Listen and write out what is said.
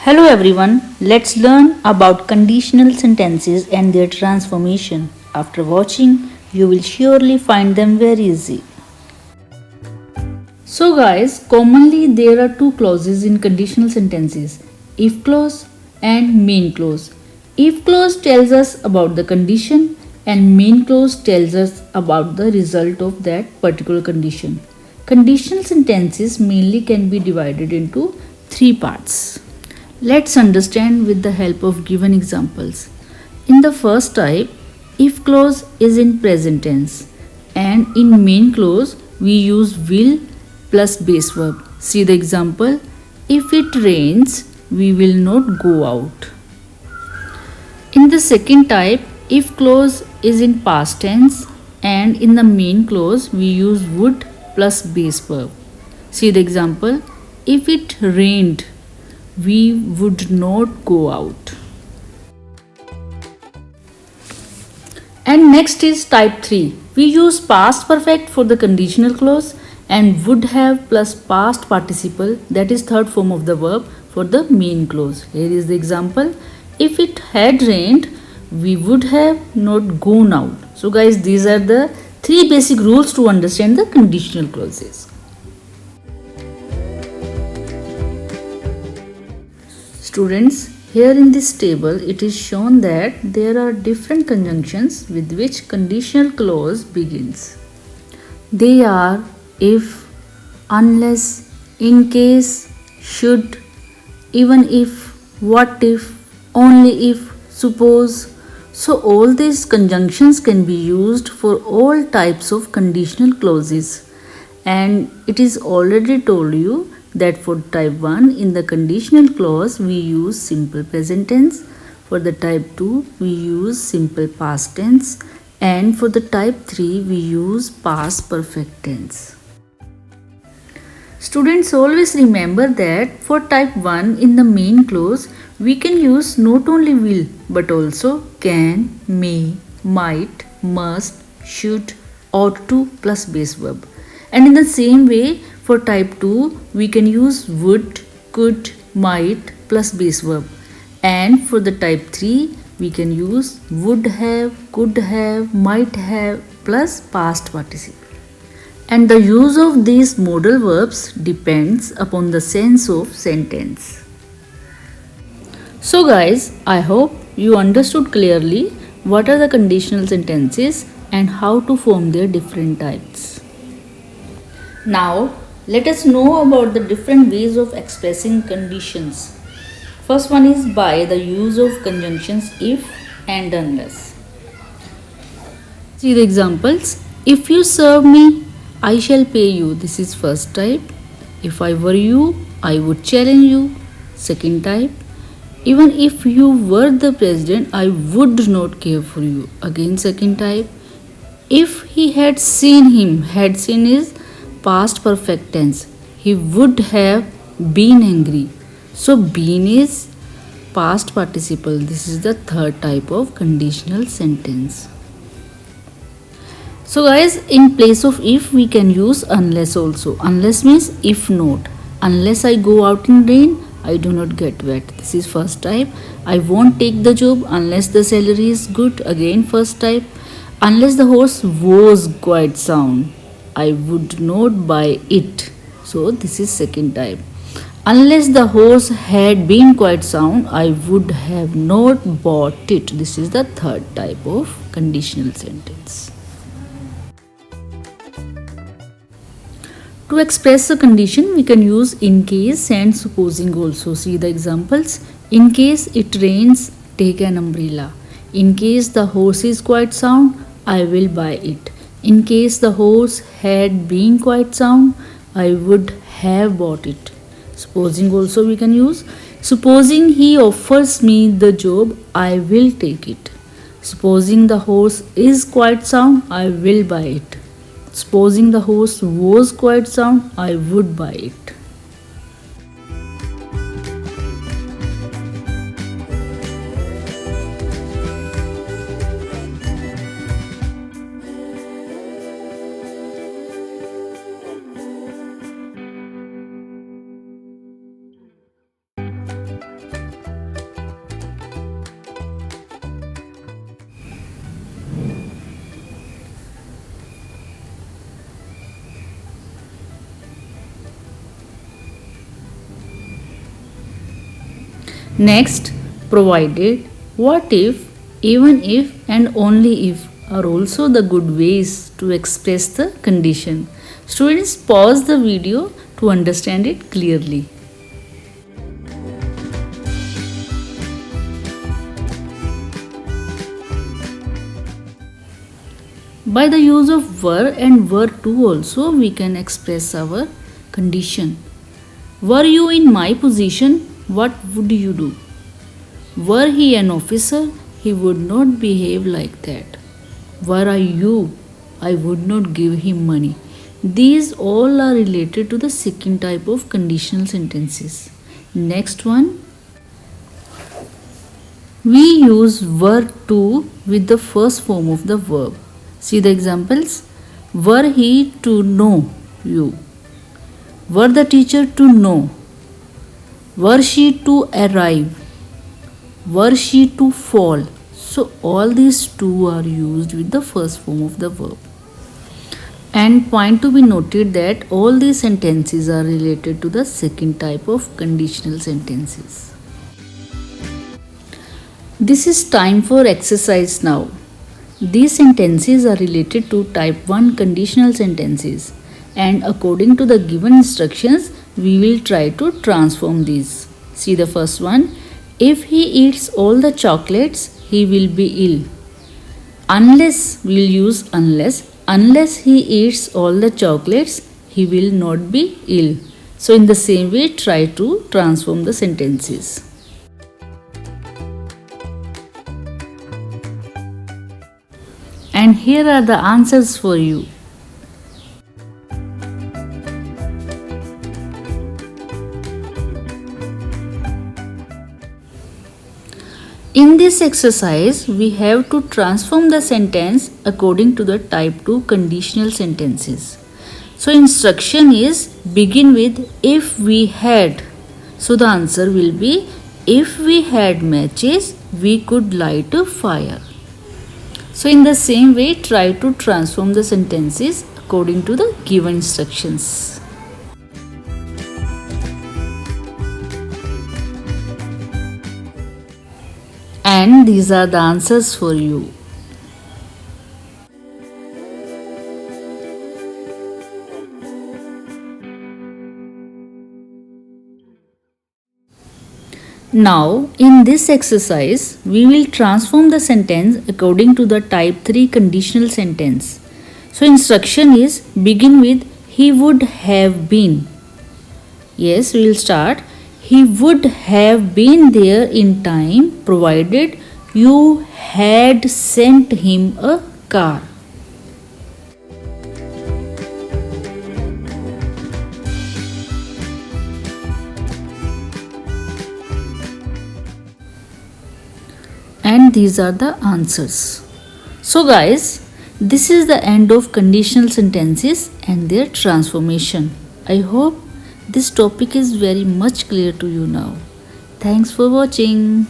Hello everyone, let's learn about conditional sentences and their transformation. After watching, you will surely find them very easy. So guys, commonly there are two clauses in conditional sentences, if clause and main clause. If clause tells us about the condition and main clause tells us about the result of that particular condition. Conditional sentences mainly can be divided into three parts. Let's understand with the help of given examples. In the first type, if clause is in present tense and in main clause we use will plus base verb. See the example. If it rains, we will not go out. In the second type, if clause is in past tense and in the main clause we use would plus base verb. See the example. If it rained, we would not go out. And next is type 3. We use past perfect for the conditional clause and would have plus past participle, that is third form of the verb, for the main clause. Here is the example. If it had rained, we would have not gone out. So guys, these are the three basic rules to understand the conditional clauses. Students, here in this table it is shown that there are different conjunctions with which conditional clause begins. They are if, unless, in case, should, even if, what if, only if, suppose. So all these conjunctions can be used for all types of conditional clauses, and it is already told you that for type 1 in the conditional clause we use simple present tense, for the type 2 we use simple past tense, and for the type 3 we use past perfect tense. Students, always remember that for type 1 in the main clause we can use not only will but also can, may, might, must, should, ought to plus base verb. And in the same way, for type 2, we can use would, could, might plus base verb. And for the type 3, we can use would have, could have, might have plus past participle. And the use of these modal verbs depends upon the sense of sentence. So guys, I hope you understood clearly what are the conditional sentences and how to form their different types. Now, let us know about the different ways of expressing conditions. First one is by the use of conjunctions if and unless. See the examples. If you serve me, I shall pay you. This is first type. If I were you, I would challenge you. Second type. Even if you were the president, I would not care for you. Again second type. If he had seen him, had seen is past perfect tense, he would have been angry. So been is past participle. This is the third type of conditional sentence. So guys, in place of if we can use unless also. Unless means if not. Unless I go out in rain, I do not get wet. This is first type. I won't take the job unless the salary is good. Again first type. Unless the horse was quite sound, I would not buy it. So this is second type. Unless the horse had been quite sound, I would have not bought it. This is the third type of conditional sentence. To express a condition, we can use in case and supposing also. See the examples. In case it rains, take an umbrella. In case the horse is quite sound, I will buy it. In case the horse had been quite sound, I would have bought it. Supposing also we can use. Supposing he offers me the job, I will take it. Supposing the horse is quite sound, I will buy it. Supposing the horse was quite sound, I would buy it. Next, provided, what if, even if, and only if are also the good ways to express the condition. Students, pause the video to understand it clearly. By the use of were and were to also we can express our condition. Were you in my position, what would you do? Were he an officer, he would not behave like that. Were I you, I would not give him money. These all are related to the second type of conditional sentences. Next one, we use were to with the first form of the verb. See the examples. Were he to know you? Were the teacher to know? Were she to arrive? Were she to fall? So all these two are used with the first form of the verb. And point to be noted that all these sentences are related to the second type of conditional sentences. This is time for exercise now. These sentences are related to type 1 conditional sentences, and according to the given instructions, we will try to transform these. See the first one. If he eats all the chocolates, he will be ill. Unless, we will use unless. Unless he eats all the chocolates, he will not be ill. So in the same way, try to transform the sentences. And here are the answers for you. In this exercise, we have to transform the sentence according to the type 2 conditional sentences. So instruction is begin with if we had. So the answer will be if we had matches, we could light a fire. So in the same way, try to transform the sentences according to the given instructions. And these are the answers for you. Now, in this exercise, we will transform the sentence according to the type 3 conditional sentence. So, instruction is begin with he would have been. Yes, we will start. He would have been there in time provided you had sent him a car. And these are the answers. So guys, this is the end of conditional sentences and their transformation. I hope this topic is very much clear to you now. Thanks for watching.